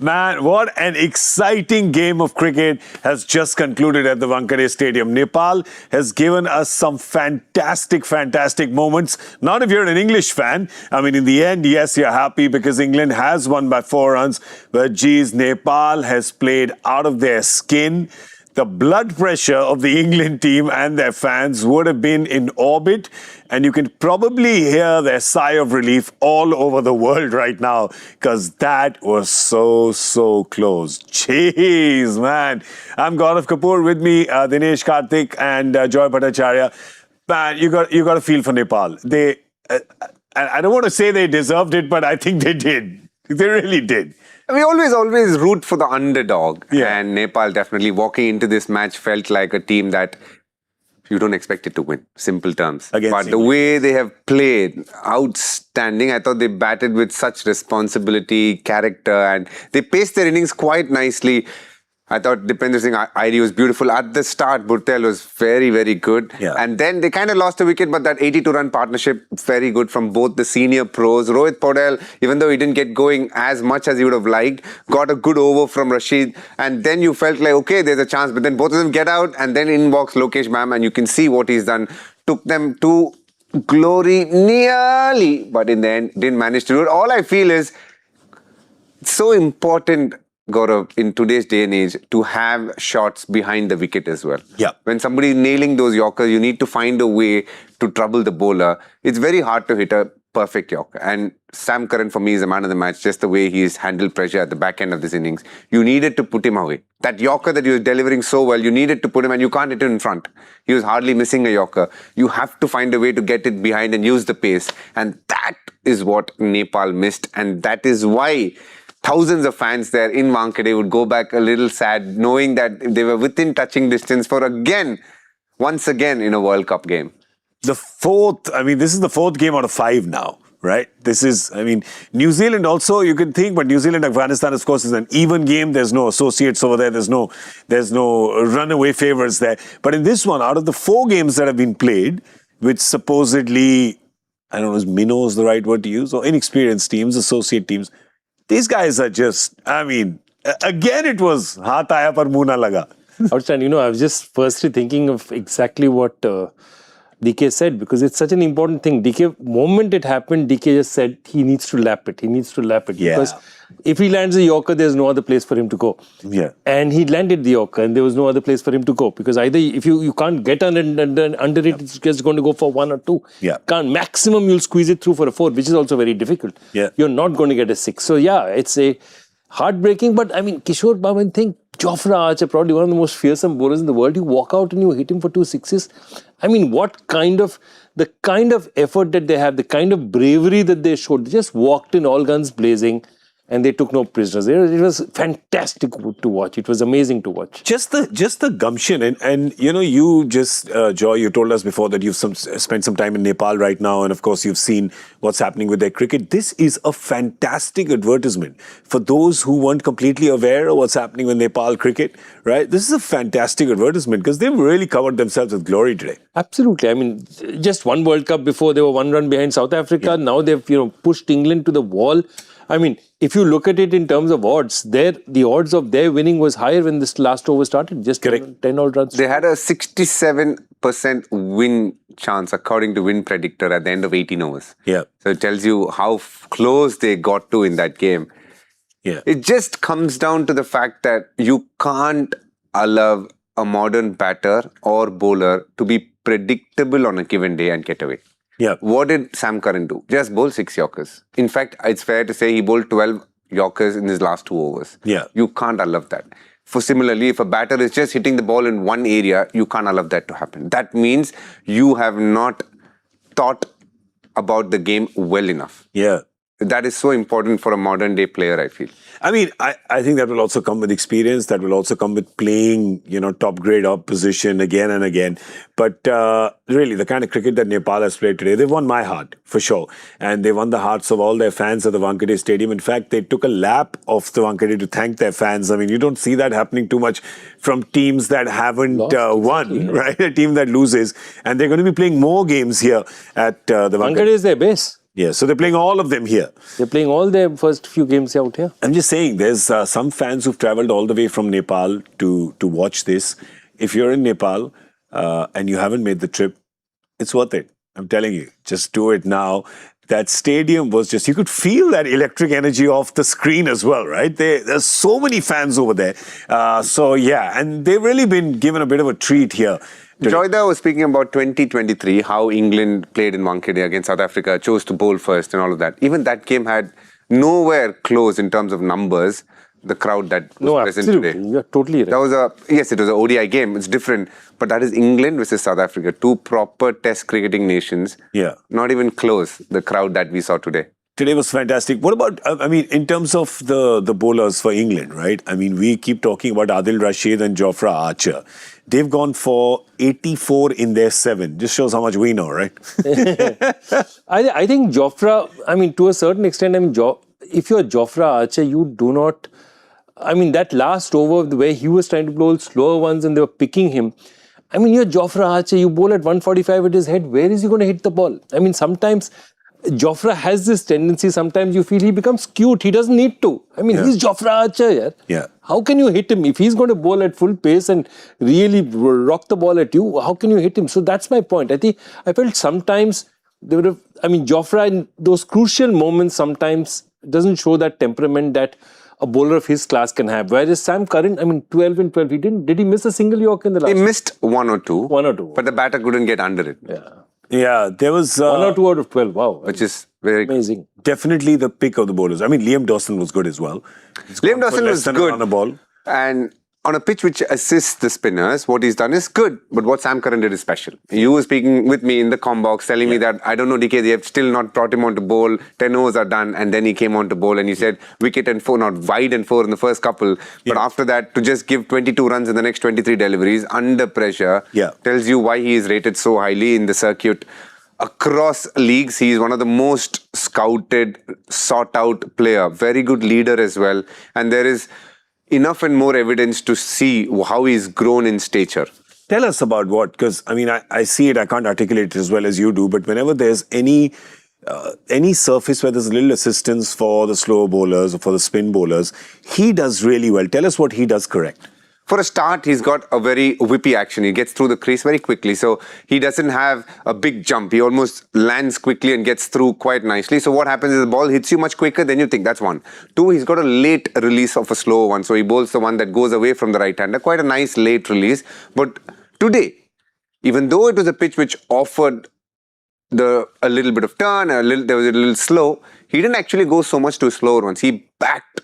Man, what an exciting game of cricket has just concluded at the Wankhede Stadium. Nepal has given us some fantastic moments. Not if you're an English fan. I mean, in the end, yes, you're happy because England has won by 4 runs. But geez, Nepal has played out of their skin. The blood pressure of the England team and their fans would have been in orbit. And you can probably hear their sigh of relief all over the world right now because that was so close. Jeez, man. I'm Gaurav Kapur. With me, Dinesh Karthik and Joy Bhattacharya. Man, you got a feel for Nepal. I don't want to say they deserved it, but I think they did. They really did. We always root for the underdog. Yeah. And Nepal definitely walking into this match felt like a team that you don't expect it to win. Simple terms. Against but the England. way they have played, outstanding. I thought they batted with such responsibility, character, and they paced their innings quite nicely. I thought Dipender Singh ID was beautiful. At the start, Burtel was very good. Yeah. And then they kind of lost a wicket, but that 82-run partnership, very good from both the senior pros. Rohit Paudel, even though he didn't get going as much as he would have liked, got a good over from Rashid. And then you felt like, okay, there's a chance. But then both of them get out, and then in walks Lokesh Ma'am, and you can see what he's done. Took them to glory nearly, but in the end, didn't manage to do it. All I feel is, it's so important, Gaurav, in today's day and age, to have shots behind the wicket as well. Yeah. When somebody is nailing those Yorkers, you need to find a way to trouble the bowler. It's very hard to hit a perfect Yorker. And Sam Curran, for me, is the man of the match, just the way he's handled pressure at the back end of this innings. You needed to put him away. That Yorker that he was delivering so well, you needed to put him, and you can't hit it in front. He was hardly missing a Yorker. You have to find a way to get it behind and use the pace. And that is what Nepal missed. And that is why thousands of fans there in Wankhede would go back a little sad, knowing that they were within touching distance for once again in a World Cup game. This is the 4th game out of 5 now, right? New Zealand also, you can think, but New Zealand, Afghanistan, of course, is an even game. There's no associates over there. There's no runaway favorites there. But in this one, out of the 4 games that have been played, which supposedly, I don't know, is minnows the right word to use, or inexperienced teams, associate teams, these guys are just, again, it was hath aaya par muh na laga. Outstanding. I was just firstly thinking of exactly what DK said, because it's such an important thing. Moment it happened, DK just said he needs to lap it. Yeah. Because if he lands a Yorker, there's no other place for him to go. Yeah. And he landed the Yorker, and there was no other place for him to go. Because either if you can't get under it, it's just going to go for 1 or 2. Yeah. Maximum you'll squeeze it through for a 4, which is also very difficult. Yeah. You're not going to get a 6. So yeah, it's a heartbreaking. But Kishore Bhavan, think Jofra Archer, probably one of the most fearsome bowlers in the world. You walk out and you hit him for 2 sixes. The kind of effort that they have, the kind of bravery that they showed, they just walked in all guns blazing and they took no prisoners. It was fantastic to watch. It was amazing to watch. Just the gumption. And you just, Joy, you told us before that you've spent some time in Nepal right now. And of course, you've seen what's happening with their cricket. This is a fantastic advertisement for those who weren't completely aware of what's happening with Nepal cricket, right? This is a fantastic advertisement because they've really covered themselves with glory today. Absolutely. Just one World Cup before, they were 1 run behind South Africa. Yeah. Now they've pushed England to the wall. If you look at it in terms of odds, the odds of their winning was higher when this last over started. Just 10 odd runs. They had a 67% win chance according to Win Predictor at the end of 18 overs. Yeah. So it tells you how close they got to in that game. Yeah. It just comes down to the fact that you can't allow a modern batter or bowler to be predictable on a given day and get away. Yeah. What did Sam Curran do? Just bowl 6 Yorkers. In fact, it's fair to say he bowled 12 Yorkers in his last 2 overs. Yeah. You can't allow that. Similarly, if a batter is just hitting the ball in one area, you can't allow that to happen. That means you have not thought about the game well enough. Yeah. That is so important for a modern day player, I feel. I think that will also come with experience. That will also come with playing, top grade opposition again and again. But really, the kind of cricket that Nepal has played today, they've won my heart, for sure. And they won the hearts of all their fans at the Wankhede Stadium. In fact, they took a lap of the Wankhede to thank their fans. You don't see that happening too much from teams that haven't won, right? A team that loses. And they're going to be playing more games here at the Wankhede. Wankhede is their base. Yeah, so they're playing all of them here. They're playing all their first few games out here. I'm just saying, there's some fans who've traveled all the way from Nepal to watch this. If you're in Nepal and you haven't made the trip, it's worth it. I'm telling you, just do it now. That stadium was just, you could feel that electric energy off the screen as well, right? There's so many fans over there. So yeah, and they've really been given a bit of a treat here. Joyda was speaking about 2023, how England played in Wankhede against South Africa, chose to bowl first and all of that. Even that game had nowhere close in terms of numbers the crowd that was present absolutely. today. You're totally right. That was yes, it was an ODI game. It's different, but that is England versus South Africa, two proper Test cricketing nations. Yeah, not even close. The crowd that we saw today. Today was fantastic. What about, I mean, in terms of the bowlers for England, right? I mean, we keep talking about Adil Rashid and Jofra Archer. They've gone for 84 in their 7. Just shows how much we know, right? I think Jofra, I mean, to a certain extent, I mean, if you're Jofra Archer, you do not, I mean, that last over where he was trying to bowl slower ones and they were picking him. I mean, you're Jofra Archer, you bowl at 145 at his head. Where is he going to hit the ball? I mean, sometimes Jofra has this tendency, sometimes you feel he becomes cute. He doesn't need to. I mean, he's Jofra Archer, yeah. Yeah. How can you hit him? If he's going to bowl at full pace and really rock the ball at you, how can you hit him? So that's my point. I felt sometimes they would have, I mean, Jofra in those crucial moments sometimes doesn't show that temperament that a bowler of his class can have. Whereas Sam Curran, I mean, 12 and 12, did he miss a single Yorker in the last? He missed one or two. One or two. But the batter couldn't get under it. Yeah. Yeah, there was... 1 or 2 out of 12, wow. Which is very amazing. Definitely the pick of the bowlers. I mean, Liam Dawson was good as well. Liam Dawson was good. On a ball. And on a pitch which assists the spinners, what he's done is good. But what Sam Curran did is special. You were speaking with me in the comm box, telling me that, I don't know, DK, they have still not brought him on to bowl. 10 overs are done. And then he came on to bowl and he said wicket and 4, not wide and 4 in the first couple. But after that, to just give 22 runs in the next 23 deliveries under pressure tells you why he is rated so highly in the circuit. Across leagues, he is one of the most scouted, sought-out player. Very good leader as well. And there is enough and more evidence to see how he's grown in stature. Tell us about what, because I mean, I see it, I can't articulate it as well as you do, but whenever there's any surface where there's a little assistance for the slow bowlers or for the spin bowlers, he does really well. Tell us what he does correct. For a start, he's got a very whippy action. He gets through the crease very quickly. So he doesn't have a big jump. He almost lands quickly and gets through quite nicely. So what happens is the ball hits you much quicker than you think. That's one. 2, he's got a late release of a slow one. So he bowls the one that goes away from the right-hander. Quite a nice late release. But today, even though it was a pitch which offered a little bit of turn, there was a little slow, he didn't actually go so much to slower ones. He backed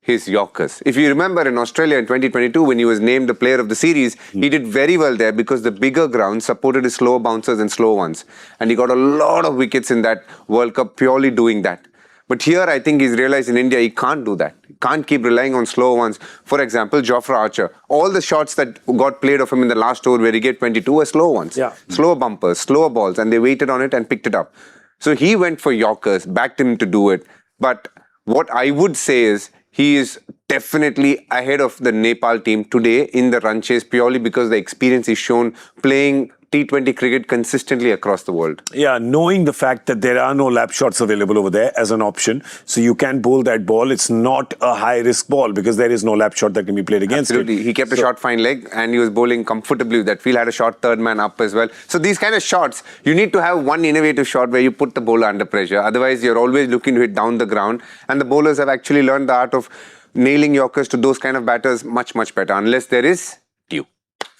his Yorkers. If you remember in Australia in 2022, when he was named the player of the series, he did very well there because the bigger ground supported his slower bouncers and slow ones. And he got a lot of wickets in that World Cup purely doing that. But here, I think he's realized in India, he can't do that. He can't keep relying on slow ones. For example, Jofra Archer. All the shots that got played of him in the last over where he get 22 were slow ones. Yeah. Slower bumpers, slower balls, and they waited on it and picked it up. So he went for Yorkers, backed him to do it. But what I would say is, he is definitely ahead of the Nepal team today in the run chase purely because the experience is shown playing T20 cricket consistently across the world. Yeah, knowing the fact that there are no lap shots available over there as an option, so you can bowl that ball. It's not a high-risk ball because there is no lap shot that can be played against Absolutely. it. He kept a short fine leg and he was bowling comfortably with that. Phil had a short third man up as well. So these kind of shots, you need to have one innovative shot where you put the bowler under pressure. Otherwise, you're always looking to hit down the ground. And the bowlers have actually learned the art of nailing Yorkers to those kind of batters much, much better, unless there is due.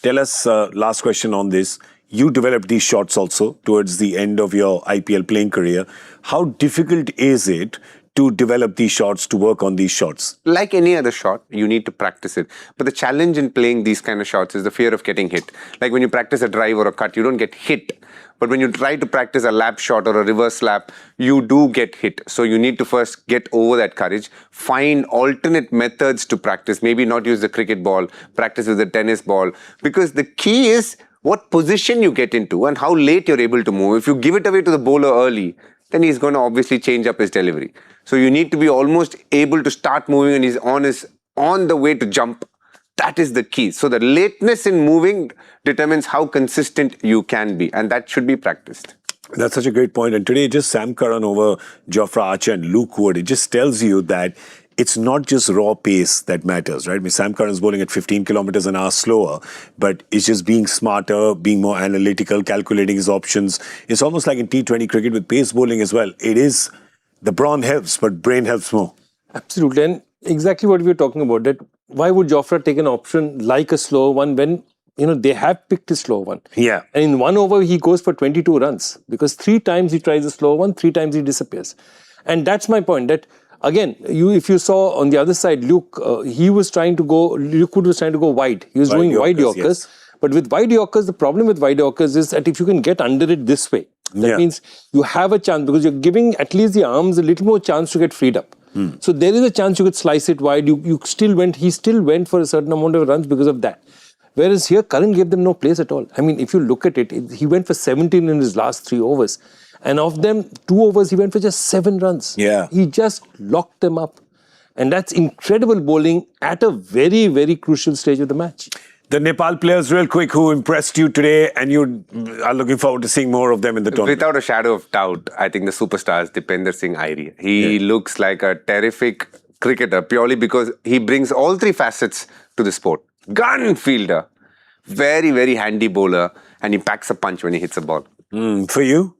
Tell us, last question on this. You developed these shots also towards the end of your IPL playing career. How difficult is it to develop these shots, to work on these shots? Like any other shot, you need to practice it. But the challenge in playing these kind of shots is the fear of getting hit. Like when you practice a drive or a cut, you don't get hit. But when you try to practice a lap shot or a reverse lap, you do get hit. So you need to first get over that courage, find alternate methods to practice. Maybe not use the cricket ball, practice with the tennis ball. Because the key is what position you get into and how late you're able to move. If you give it away to the bowler early, then he's going to obviously change up his delivery. So you need to be almost able to start moving and he's on the way to jump. That is the key. So the lateness in moving determines how consistent you can be, and that should be practiced. That's such a great point. And today, just Sam Curran over Jofra Archer and Luke Wood, it just tells you that it's not just raw pace that matters, right? I mean, Sam Curran's bowling at 15 kilometers an hour slower, but it's just being smarter, being more analytical, calculating his options. It's almost like in T20 cricket with pace bowling as well. It is, the brawn helps, but brain helps more. Absolutely. And exactly what we were talking about, that why would Jofra take an option like a slow one when, they have picked a slow one? Yeah. And in 1 over, he goes for 22 runs because 3 times he tries a slow one, 3 times he disappears. And that's my point, that again, if you saw on the other side, Luke Wood was trying to go wide. He was doing wide Yorkers. Yes. But with wide Yorkers, the problem with wide Yorkers is that if you can get under it this way, that means you have a chance because you're giving at least the arms a little more chance to get freed up. So there is a chance you could slice it wide. He still went for a certain amount of runs because of that. Whereas here, Curran gave them no place at all. I mean, if you look at it, he went for 17 in his last 3 overs. And of them, 2 overs, he went for just 7 runs. Yeah. He just locked them up. And that's incredible bowling at a very, very crucial stage of the match. The Nepal players, real quick, who impressed you today, and you are looking forward to seeing more of them in the tournament. Without a shadow of doubt, I think the superstar is Dipender Singh Airi. He looks like a terrific cricketer purely because he brings all 3 facets to the sport. Gun fielder, very, very handy bowler, and he packs a punch when he hits a ball. For you?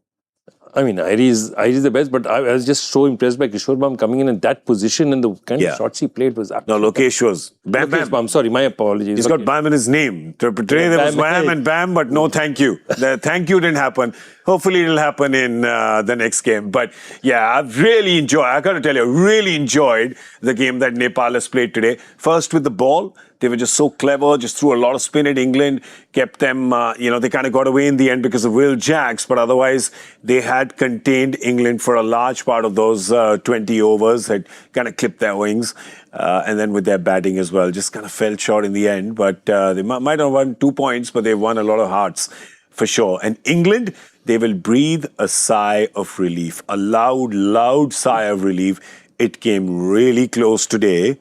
I mean, Airi is the best, but I was just so impressed by Kishore Bam coming in that position, and the kind of shots he played was absolutely... No, Lokesh was Bam Lokesh Bam. Sorry, my apologies. He's got Bam in his name. Today there was Wham and Bam, but no thank you. The thank you didn't happen. Hopefully it'll happen in the next game. But yeah, I've really enjoyed, I got to tell you, really enjoyed the game that Nepal has played today. First with the ball. They were just so clever, just threw a lot of spin at England, kept them, they kind of got away in the end because of Will Jacks, but otherwise they had contained England for a large part of those 20 overs, had kind of clipped their wings, and then with their batting as well, just kind of fell short in the end, but they might have won 2 points, but they won a lot of hearts for sure. And England, they will breathe a sigh of relief, a loud, loud sigh of relief. It came really close today.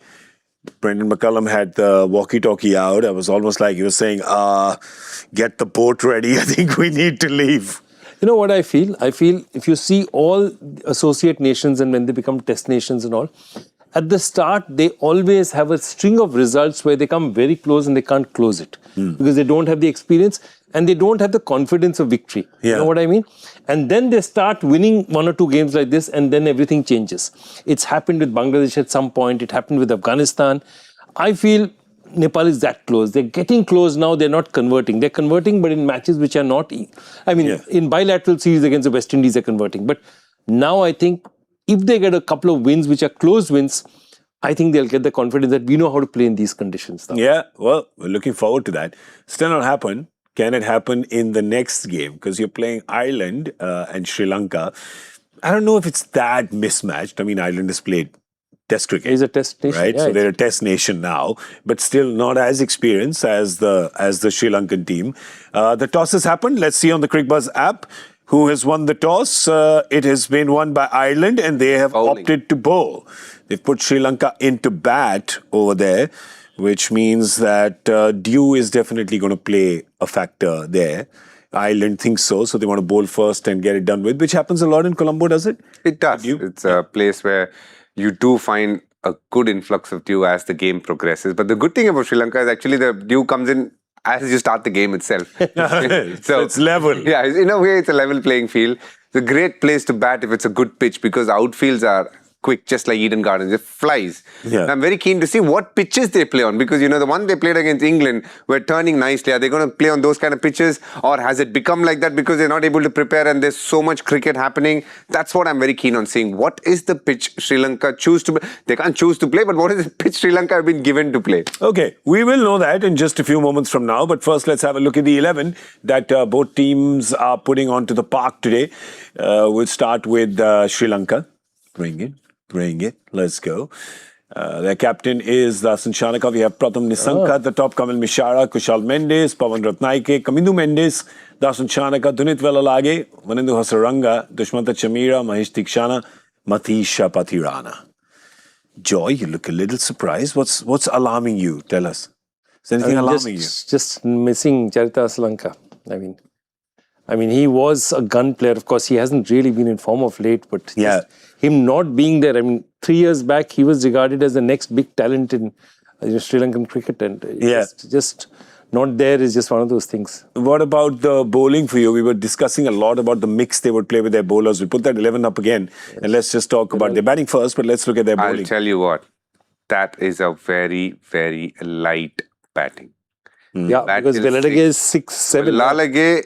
Brendan McCullum had the walkie-talkie out. It was almost like he was saying, get the boat ready. I think we need to leave. You know what I feel? I feel if you see all associate nations and when they become test nations and all, at the start, they always have a string of results where they come very close and they can't close it because they don't have the experience and they don't have the confidence of victory. You know what I mean? And then they start winning 1 or 2 games like this and then everything changes. It's happened with Bangladesh at some point. It happened with Afghanistan. I feel Nepal is that close. They're getting close now. They're not converting. They're converting, but in matches which are not... I mean, in bilateral series against the West Indies, they're converting. But now I think if they get a couple of wins, which are close wins, I think they'll get the confidence that we know how to play in these conditions now. Yeah, well, we're looking forward to that. Still not happened. Can it happen in the next game? Because you're playing Ireland and Sri Lanka. I don't know if it's that mismatched. I mean, Ireland has played Test cricket. It's a Test nation, right? So they're a Test nation now, but still not as experienced as the Sri Lankan team. The toss has happened. Let's see on the Cricbuzz app who has won the toss. It has been won by Ireland, and they have opted to bowl. They've put Sri Lanka into bat over there, which means that dew is definitely going to play a factor there. Ireland thinks so they want to bowl first and get it done with, which happens a lot in Colombo, does it? It does. It's a place where you do find a good influx of dew as the game progresses. But the good thing about Sri Lanka is actually the dew comes in as you start the game itself. So it's level. Yeah, in a way, it's a level playing field. It's a great place to bat if it's a good pitch because outfields are quick, just like Eden Gardens. It flies. Yeah. And I'm very keen to see what pitches they play on because, the one they played against England were turning nicely. Are they going to play on those kind of pitches or has it become like that because they're not able to prepare and there's so much cricket happening? That's what I'm very keen on seeing. What is the pitch Sri Lanka choose to play? They can't choose to play, but what is the pitch Sri Lanka have been given to play? Okay, we will know that in just a few moments from now. But first, let's have a look at the 11 that both teams are putting onto the park today. We'll start with Sri Lanka. Bring it. Let's go. Their captain is Dasan Shanaka. We have Pratham Nisanka at the top. Kamal Mishara, Kushal Mendes, Pawan Ratnaike, Kamindu Mendes, Dasan Shanaka, Dunit Velalage, Vanindu Hasaranga, Dushmanta Chamira, Mahesh Tikshana, Matisha Pathirana. Joy, you look a little surprised. What's alarming you? Tell us. Is anything alarming you? Just missing Charita Aslanka. I mean, I mean, he was a gun player. Of course, he hasn't really been in form of late, but just him not being there. I mean, 3 years back, he was regarded as the next big talent in Sri Lankan cricket, and just not there is just one of those things. What about the bowling for you? We were discussing a lot about the mix they would play with their bowlers. We put that 11 up again, and let's just talk about their batting first, but let's look at their bowling. I'll tell you what, that is a very, very light batting. Yeah, because Velalage is 6-7. Velalage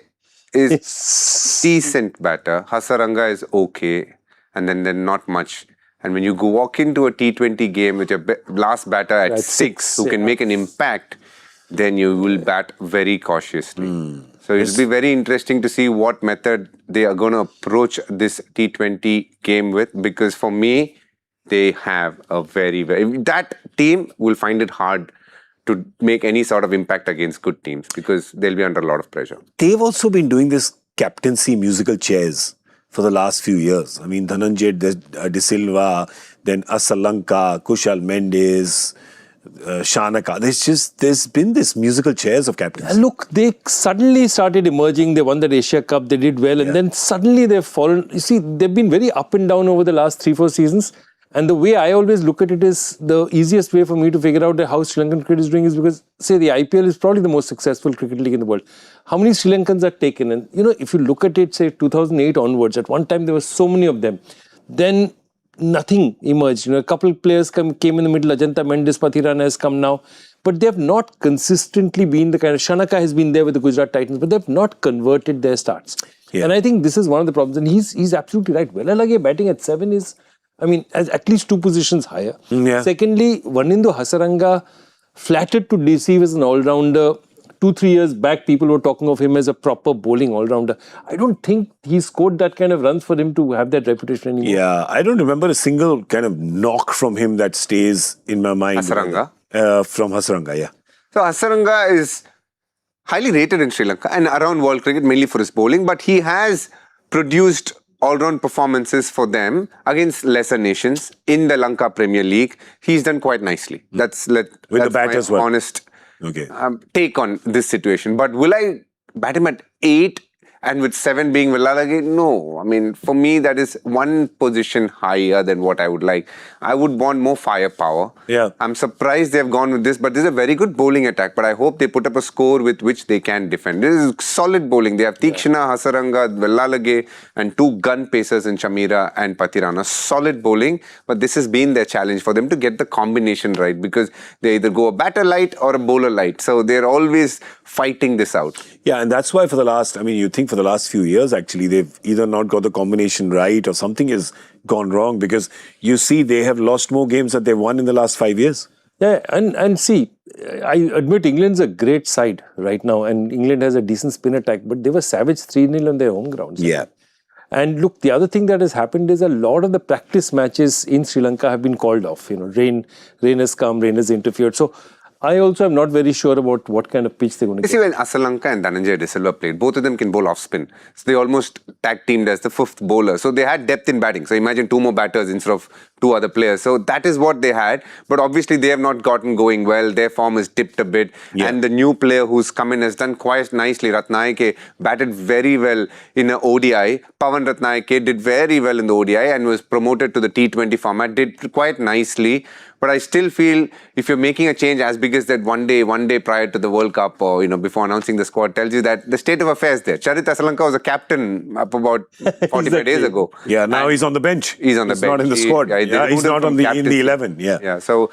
is decent batter. Hasaranga is okay, and then not much. And when you walk into a T20 game with your last batter at 6 who can make an impact, then you will bat very cautiously. So it'll be very interesting to see what method they are going to approach this T20 game with, because for me, they have a that team will find it hard to make any sort of impact against good teams, because they'll be under a lot of pressure. They've also been doing this captaincy musical chairs for the last few years. I mean, Dhananjay De Silva, then Asalanka, Kushal Mendes, Shanaka. There's been this musical chairs of captains. Look, they suddenly started emerging. They won that Asia Cup. They did well, and then suddenly they've fallen. You see, they've been very up and down over the last 3-4 seasons. And the way I always look at it is, the easiest way for me to figure out how Sri Lankan cricket is doing is because, say, the IPL is probably the most successful cricket league in the world. How many Sri Lankans are taken? And, if you look at it, say, 2008 onwards, at one time there were so many of them. Then nothing emerged. A couple of players came in the middle. Ajanta Mendes, Pathirana has come now. But they have not consistently been the kind of... Shanaka has been there with the Gujarat Titans, but they have not converted their starts. Yeah. And I think this is one of the problems. And he's absolutely right. Velalage batting at 7 is... at least 2 positions higher. Secondly, Vanindu Hasaranga, flattered to deceive as an all-rounder. 2-3 years back, people were talking of him as a proper bowling all-rounder. I don't think he scored that kind of runs for him to have that reputation anymore. Yeah, I don't remember a single kind of knock from him that stays in my mind. Hasaranga? From Hasaranga, yeah. So Hasaranga is highly rated in Sri Lanka and around world cricket, mainly for his bowling, but he has produced all-round performances for them against lesser nations in the Lanka Premier League. He's done quite nicely. That's my honest take on this situation. But will I bat him at 8 and with 7 being Velalage? No. I mean, for me, that is one position higher than what I would like. I would want more firepower. Yeah. I'm surprised they've gone with this, but this is a very good bowling attack. But I hope they put up a score with which they can defend. This is solid bowling. They have Tikshana, Hasaranga, Velalage, and 2 gun pacers in Chamira and Pathirana. Solid bowling, but this has been their challenge for them to get the combination right, because they either go a batter light or a bowler light. So they're always fighting this out. Yeah, and that's why for the last, you think for the last few years, actually, they've either not got the combination right or something has gone wrong, because you see they have lost more games than they've won in the last 5 years. Yeah, and see, I admit England's a great side right now, and England has a decent spin attack, but they were savage 3-0 on their home grounds. Yeah. And look, the other thing that has happened is a lot of the practice matches in Sri Lanka have been called off. Rain has come, rain has interfered. So I also am not very sure about what kind of pitch they're going to get. See, when Asalanka and Dhananjay De Silva played, both of them can bowl off spin. So they almost tag teamed as the 5th bowler. So they had depth in batting. So imagine 2 more batters instead of 2 other players. So that is what they had. But obviously they have not gotten going well. Their form has dipped a bit. Yeah. And the new player who's come in has done quite nicely. Ratnayake batted very well in an ODI. Pawan Ratnayake did very well in the ODI and was promoted to the T20 format. Did quite nicely. But I still feel if you're making a change as big as that one day prior to the World Cup, or before announcing the squad, tells you that the state of affairs there. Charit Asalanka was a captain up about 45 days ago. Yeah, now he's on the bench. He's on the bench. He's not in the squad. He's not in the 11. Yeah. So,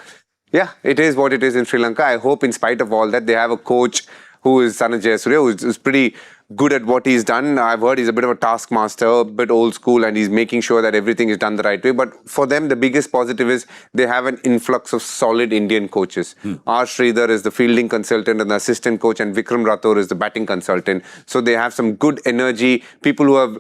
it is what it is in Sri Lanka. I hope in spite of all that, they have a coach who is Sana Jayasuriya, who's pretty good at what he's done. I've heard he's a bit of a taskmaster, a bit old school, and he's making sure that everything is done the right way. But for them, the biggest positive is they have an influx of solid Indian coaches. R. Sridhar is the fielding consultant and the assistant coach, and Vikram Rathore is the batting consultant. So they have some good energy, people who have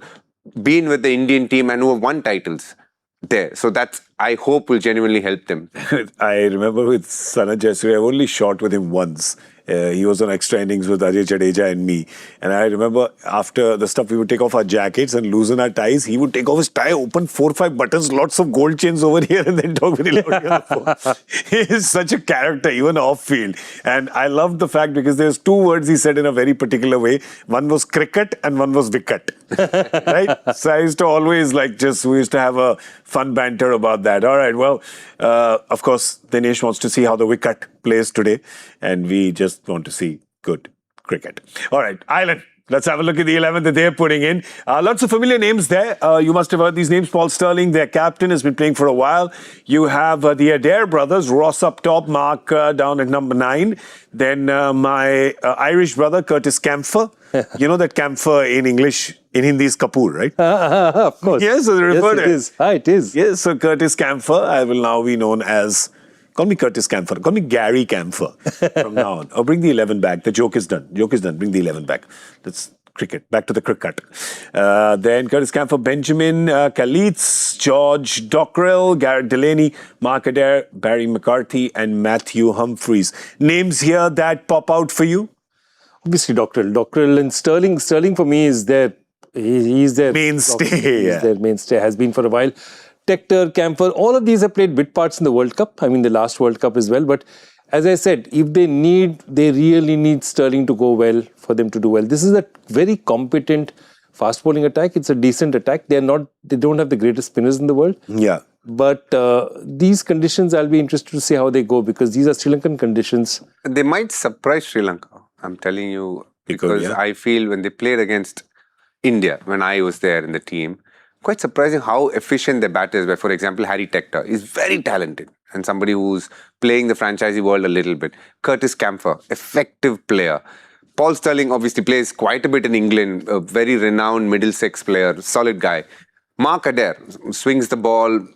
been with the Indian team and who have won titles there. So that's, I hope, will genuinely help them. I remember with Sana Jayasuriya, I've only shot with him once. He was on extra innings with Ajay Jadeja and me. And I remember after the stuff, we would take off our jackets and loosen our ties. He would take off his tie, open 4 or 5 buttons, lots of gold chains over here, and then talk very loudly on the phone. He is such a character, even off field. And I loved the fact because there's 2 words he said in a very particular way. One was cricket and one was wicket. Right? So I used to always we used to have a fun banter about that. All right, well, of course, Dinesh wants to see how the wicket plays today, and we just want to see good cricket. All right, Ireland. Let's have a look at the 11 that they're putting in. Lots of familiar names there. You must have heard these names. Paul Stirling, their captain, has been playing for a while. You have the Adair brothers, Ross up top, Mark down at number 9. Then my Irish brother, Curtis Camphor. You know that Camphor in English, in Hindi is Kapur, right? Of course. Yes, so yes, it is. It is. Yes, so Curtis Camphor, I will now be known as... Call me Curtis Camphor. Call me Gary Camphor from now on. Or bring the 11 back. The joke is done. Joke is done. Bring the 11 back. That's cricket. Back to the cricket. Then Curtis Camphor, Benjamin Kalitz, George Dockrell, Garrett Delaney, Mark Adair, Barry McCarthy, and Matthew Humphreys. Names here that pop out for you? Obviously, Dockrell and Sterling. Sterling for me is their... He's their... Mainstay. He's their mainstay. Has been for a while. Tector, Camphor, all of these have played bit parts in the World Cup. I mean, the last World Cup as well. But as I said, if they really need Sterling to go well for them to do well. This is a very competent fast bowling attack. It's a decent attack. They don't have the greatest spinners in the world. Yeah. But these conditions, I'll be interested to see how they go because these are Sri Lankan conditions. They might surprise Sri Lanka. I'm telling you, because I feel when they played against India, when I was there in the team, quite surprising how efficient their batters were. For example, Harry Tector is very talented and somebody who's playing the franchisee world a little bit. Curtis Camphor, effective player. Paul Stirling obviously plays quite a bit in England, a very renowned Middlesex player, solid guy. Mark Adair swings the ball,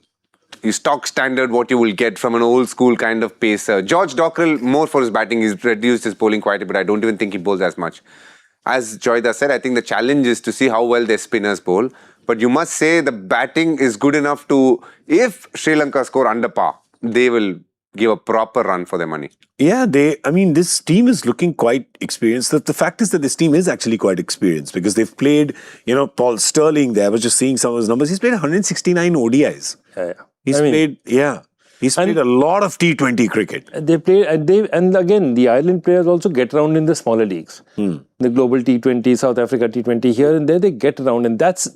you stock standard what you will get from an old school kind of pacer. George Dockrell, more for his batting, he's reduced his bowling quite a bit. I don't even think he bowls as much. As Joyda said, I think the challenge is to see how well their spinners bowl. But you must say the batting is good enough to, if Sri Lanka score under par, they will give a proper run for their money. Yeah, this team is looking quite experienced. The fact is that this team is actually quite experienced because they've played, Paul Stirling there. I was just seeing some of his numbers. He's played 169 ODIs. He's played a lot of T20 cricket. They play, and again, the Ireland players also get around in the smaller leagues. The global T20, South Africa T20, here and there, they get around. And that's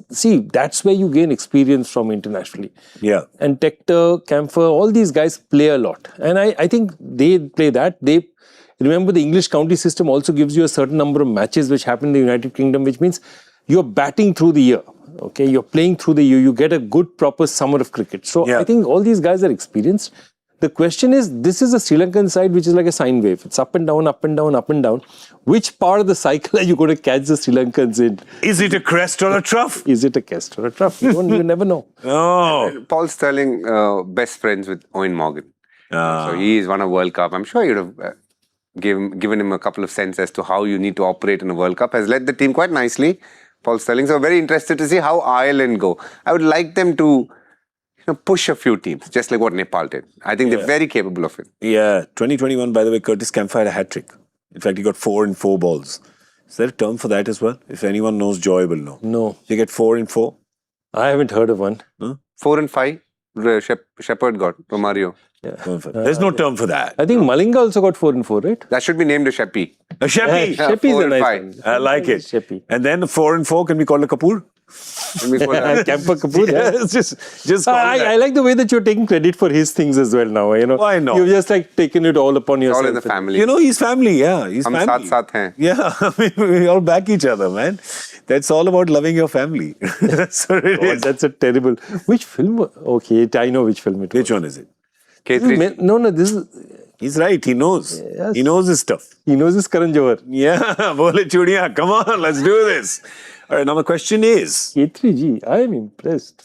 where you gain experience from internationally. Yeah. And Tector, Camphor, all these guys play a lot. And I think they play that. Remember, the English county system also gives you a certain number of matches which happen in the United Kingdom, which means you're batting through the year. Okay, you're playing through the year. You get a good, proper summer of cricket. So I think all these guys are experienced. The question is, this is a Sri Lankan side which is like a sine wave. It's up and down, up and down, up and down. Which part of the cycle are you going to catch the Sri Lankans in? Is it a crest or a trough? Is it a crest or a trough? You never know. Oh. Paul Stirling, best friends with Owen Morgan. So he is won a World Cup. I'm sure you'd have given him a couple of cents as to how you need to operate in a World Cup. Has led the team quite nicely. Paul Stirling. So very interested to see how Ireland go. I would like them to push a few teams, just like what Nepal did. I think they're very capable of it. Yeah. 2021, by the way, Curtis Camphor had a hat-trick. In fact, he got 4 in 4 balls. Is there a term for that as well? If anyone knows, Joy will know. No. You get 4 in 4? I haven't heard of one. 4 and 5, Shepherd got, Romario. Yeah. There's no term for that. I think Malinga also got 4 and 4, right? That should be named a Sheppy. A Sheppy. Sheppy is a nice one. I like it. Sheppy. And then 4 and 4 can be called a Kapur. Camphor Kapur, just I like the way that you're taking credit for his things as well now. Why not? You've just taken it all upon yourself. All in the family. He's family, yeah. He's Hum family. saath hain. Yeah, we all back each other, man. That's all about loving your family. That's what it is. That's a terrible... Which film? Okay, I know which film it was. Which one is it? No, this is... He's right, he knows. Yes. He knows his stuff. He knows his Curran Johar. Yeah, bole chudiya, come on, let's do this. All right, now the question is... K3G, I am impressed.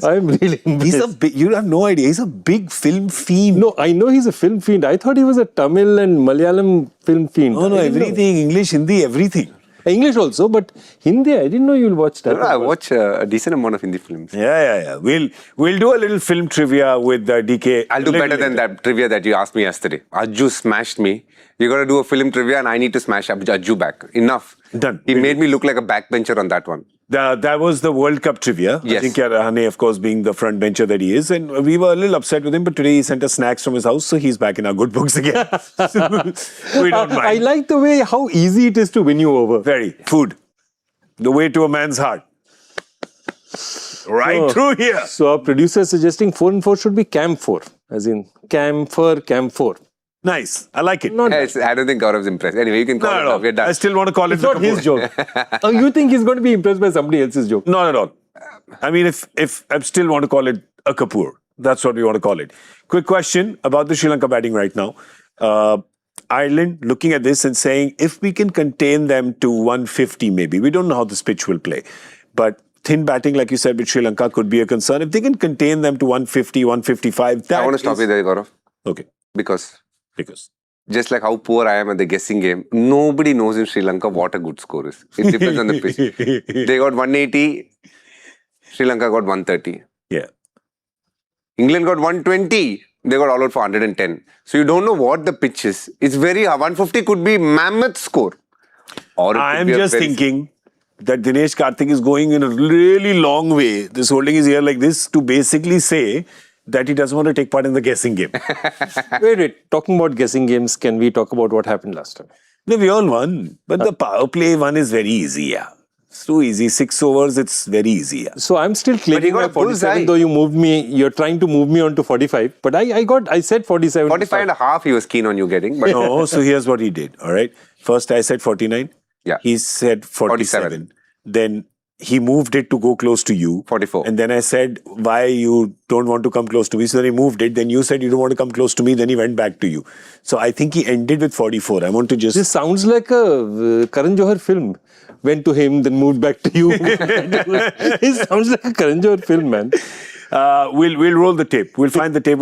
I'm really impressed. You have no idea, he's a big film fiend. No, I know he's a film fiend. I thought he was a Tamil and Malayalam film fiend. No, everything, English, Hindi, everything. English also, but Hindi, I didn't know you'll watch that. I watch a decent amount of Hindi films. Yeah. We'll do a little film trivia with DK. I'll do better than that trivia that you asked me yesterday. Ajju smashed me. You got to do a film trivia and I need to smash Ajju back. Enough. Done. He made me look like a backbencher on that one. That was the World Cup trivia. Yes. Ajinkya Rahane, of course, being the front bencher that he is. And we were a little upset with him, but today he sent us snacks from his house, so he's back in our good books again. We don't mind. I like the way how easy it is to win you over. Very. Food. The way to a man's heart. Right through here. So our producer is suggesting 4 and 4 should be Cam 4. As in Cam 4. Nice. I like it. Yes, I don't think Gaurav's impressed. Anyway, you can call it now. We're done. I still want to call it It's not his joke. Oh, you think he's going to be impressed by somebody else's joke? Not at all. I mean, if I still want to call it a Kapur, that's what we want to call it. Quick question about the Sri Lanka batting right now. Ireland looking at this and saying, if we can contain them to 150 maybe, we don't know how this pitch will play, but thin batting, like you said, with Sri Lanka could be a concern. If they can contain them to 150, 155, I want to stop you there, Gaurav. Okay. Because Just like how poor I am at the guessing game, nobody knows in Sri Lanka what a good score is. It depends on the pitch. They got 180, Sri Lanka got 130. Yeah. England got 120, they got all out for 110. So you don't know what the pitch is. It's very hard. 150 could be mammoth score. Or I'm just thinking that Dinesh Karthik is going in a really long way, this holding his ear like this, to basically say that he doesn't want to take part in the guessing game. Wait. Talking about guessing games, can we talk about what happened last time? No, we all won. But the power play one is very easy, yeah. It's too easy. 6 overs, it's very easy, yeah. So I'm still claiming my got 47, though you're trying to move me on to 45. But I said 47. 45 and a half he was keen on you getting. But No, so here's what he did, all right? First I said 49. Yeah. He said 47. Then he moved it to go close to you. 44. And then I said, why you don't want to come close to me? So then he moved it. Then you said you don't want to come close to me. Then he went back to you. So I think he ended with 44. I want to just... This sounds like a Karan Johar film. Went to him, then moved back to you. It sounds like a Karan Johar film, man. We'll roll the tape. We'll find the tape.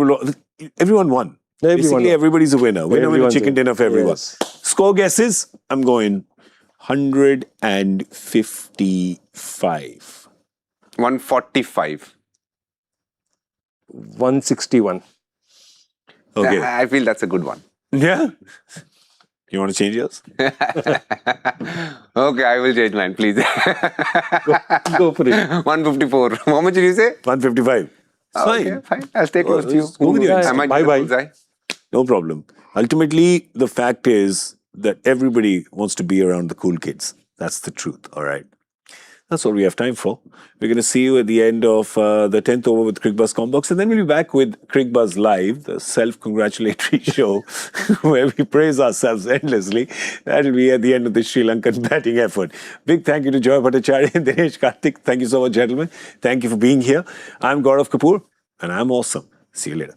Everyone won. Basically, everybody's a winner. Winner with a chicken dinner for everyone. Yes. Score guesses? I'm going 155. 145. 161. Okay. I feel that's a good one. Yeah? You want to change yours? Okay, I will change mine, please. Go for it. 154. How much did you say? 155. It's fine. Okay, fine. I'll stay close to you. Go with you. I might Bye get a bye. bullseye. No problem. Ultimately, the fact is that everybody wants to be around the cool kids. That's the truth, all right? That's all we have time for. We're going to see you at the end of the 10th over with Cricbuzz Combox, and then we'll be back with Cricbuzz Live, the self-congratulatory show where we praise ourselves endlessly. That'll be at the end of the Sri Lankan batting effort. Big thank you to Joy Bhattacharya and Dinesh Karthik. Thank you so much, gentlemen. Thank you for being here. I'm Gaurav Kapur, and I'm awesome. See you later.